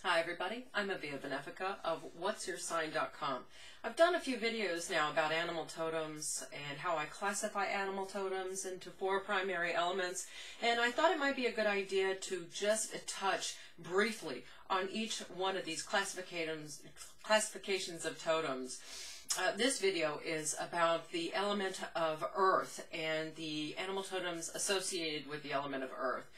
Hi everybody, I'm Avia of whatsyoursign.com. I've done a few videos now about animal totems and how I classify animal totems into 4 primary elements, and I thought it might be a good idea to just touch briefly on each one of these classifications of totems. This video is about the element of earth and the animal totems associated with the element of earth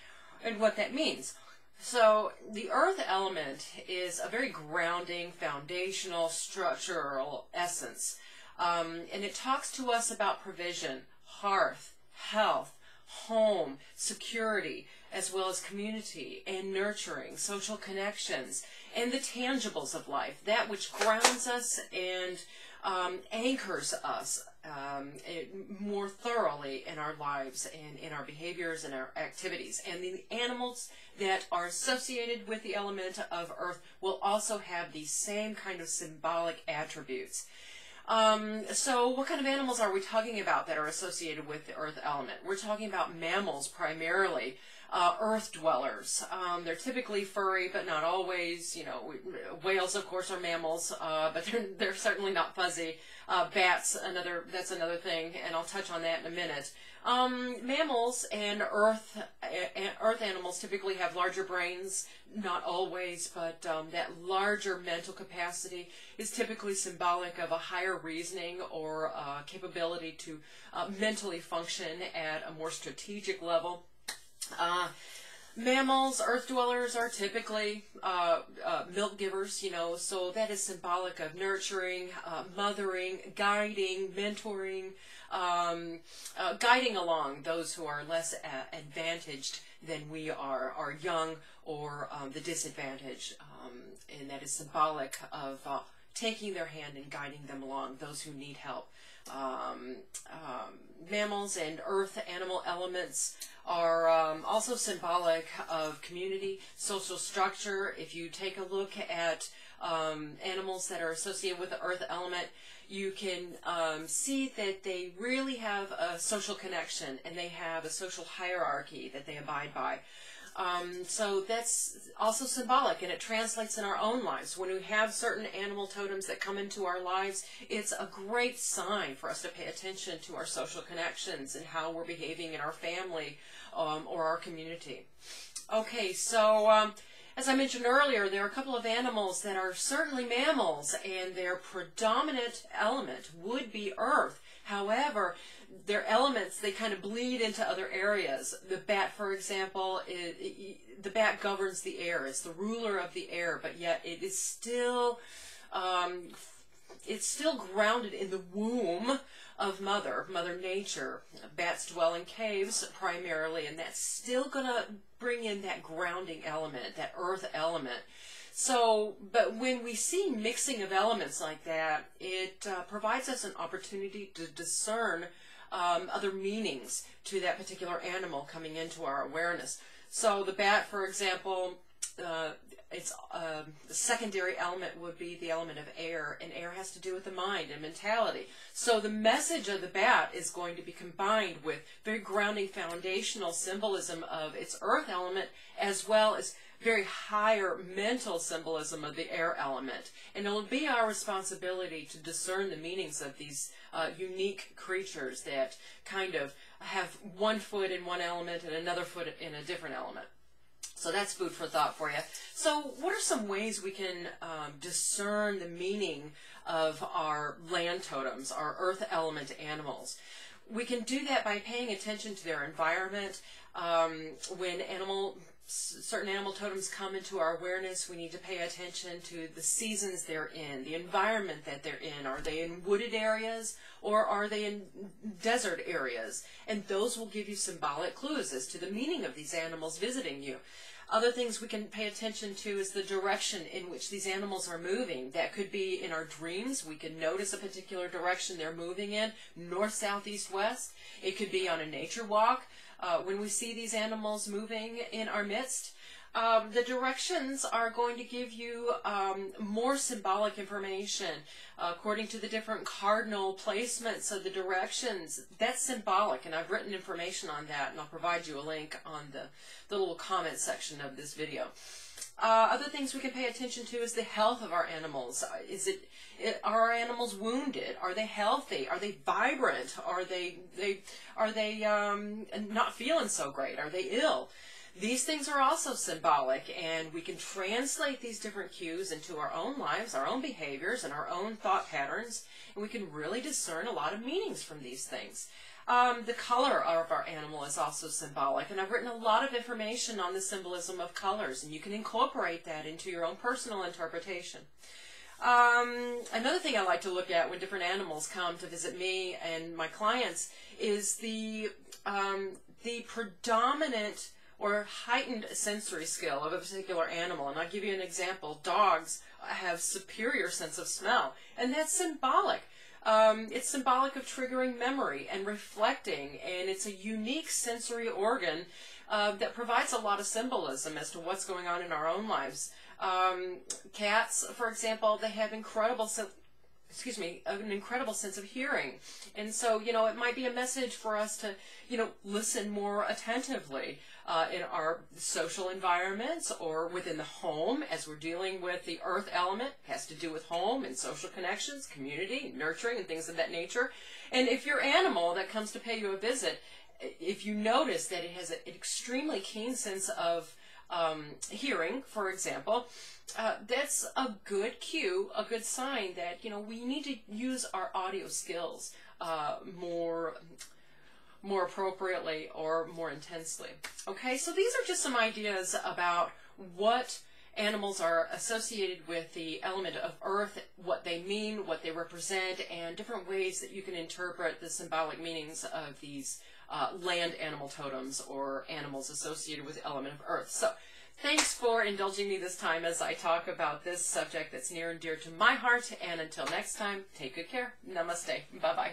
and what that means. So the earth element is a very grounding, foundational, structural essence. And it talks to us about provision, hearth, health, home, security, as well as community and nurturing, social connections, and the tangibles of life, that which grounds us and anchors us more thoroughly in our lives and in our behaviors and our activities. And the animals that are associated with the element of earth will also have these same kind of symbolic attributes. So what kind of animals are we talking about that are associated with the earth element? We're talking about mammals primarily. Earth dwellers. They're typically furry, but not always. You know, whales, of course, are mammals, but they're certainly not fuzzy. Bats, that's another thing, and I'll touch on that in a minute. Mammals and earth animals typically have larger brains, not always, but that larger mental capacity is typically symbolic of a higher reasoning or capability to mentally function at a more strategic level. Mammals, earth dwellers, are typically milk givers, you know, so that is symbolic of nurturing, mothering, guiding, mentoring, guiding along those who are less advantaged than we are young or the disadvantaged, and that is symbolic of taking their hand and guiding them along, those who need help. Mammals and earth animal elements are also symbolic of community, social structure. If you take a look at animals that are associated with the earth element, you can see that they really have a social connection and they have a social hierarchy that they abide by. So that's also symbolic, and it translates in our own lives. When we have certain animal totems that come into our lives, it's a great sign for us to pay attention to our social connections and how we're behaving in our family or our community. Okay, so as I mentioned earlier, there are a couple of animals that are certainly mammals, and their predominant element would be earth. However, their elements, they kind of bleed into other areas. The bat, for example, the bat governs the air. It's the ruler of the air, but yet it is still grounded in the womb of Mother Nature. Bats dwell in caves primarily, and that's still going to bring in that grounding element, that earth element. So, but when we see mixing of elements like that, it provides us an opportunity to discern other meanings to that particular animal coming into our awareness. So the bat, for example, the secondary element would be the element of air, and air has to do with the mind and mentality. So the message of the bat is going to be combined with very grounding foundational symbolism of its earth element, as well as very higher mental symbolism of the air element. And it will be our responsibility to discern the meanings of these unique creatures that kind of have one foot in one element and another foot in a different element. So that's food for thought for you. So what are some ways we can discern the meaning of our land totems, our earth element animals? We can do that by paying attention to their environment. When certain animal totems come into our awareness, we need to pay attention to the seasons they're in, the environment that they're in. Are they in wooded areas or are they in desert areas? And those will give you symbolic clues as to the meaning of these animals visiting you. Other things we can pay attention to is the direction in which these animals are moving. That could be in our dreams. We can notice a particular direction they're moving in, north, south, east, west. It could be on a nature walk. When we see these animals moving in our midst, the directions are going to give you more symbolic information. According to the different cardinal placements of the directions, that's symbolic, and I've written information on that, and I'll provide you a link on the little comment section of this video. Other things we can pay attention to is the health of our animals. Are our animals wounded? Are they healthy? Are they vibrant? Are they not feeling so great? Are they ill? These things are also symbolic, and we can translate these different cues into our own lives, our own behaviors, and our own thought patterns, and we can really discern a lot of meanings from these things. The color of our animal is also symbolic, and I've written a lot of information on the symbolism of colors, and you can incorporate that into your own personal interpretation. Another thing I like to look at when different animals come to visit me and my clients is the predominant or heightened sensory skill of a particular animal. And I'll give you an example. Dogs have superior sense of smell, and that's symbolic. It's symbolic of triggering memory and reflecting, and it's a unique sensory organ that provides a lot of symbolism as to what's going on in our own lives. Cats, for example, they have an incredible sense of hearing. And so, it might be a message for us to, listen more attentively in our social environments or within the home as we're dealing with the earth element. It has to do with home and social connections, community, nurturing, and things of that nature. And if your animal that comes to pay you a visit, if you notice that it has an extremely keen sense of hearing, for example, that's a good cue, a good sign that, we need to use our audio skills more appropriately or more intensely. Okay, so these are just some ideas about what animals are associated with the element of earth, what they mean, what they represent, and different ways that you can interpret the symbolic meanings of these land animal totems or animals associated with the element of earth. So thanks for indulging me this time as I talk about this subject that's near and dear to my heart, and until next time, take good care. Namaste. Bye-bye.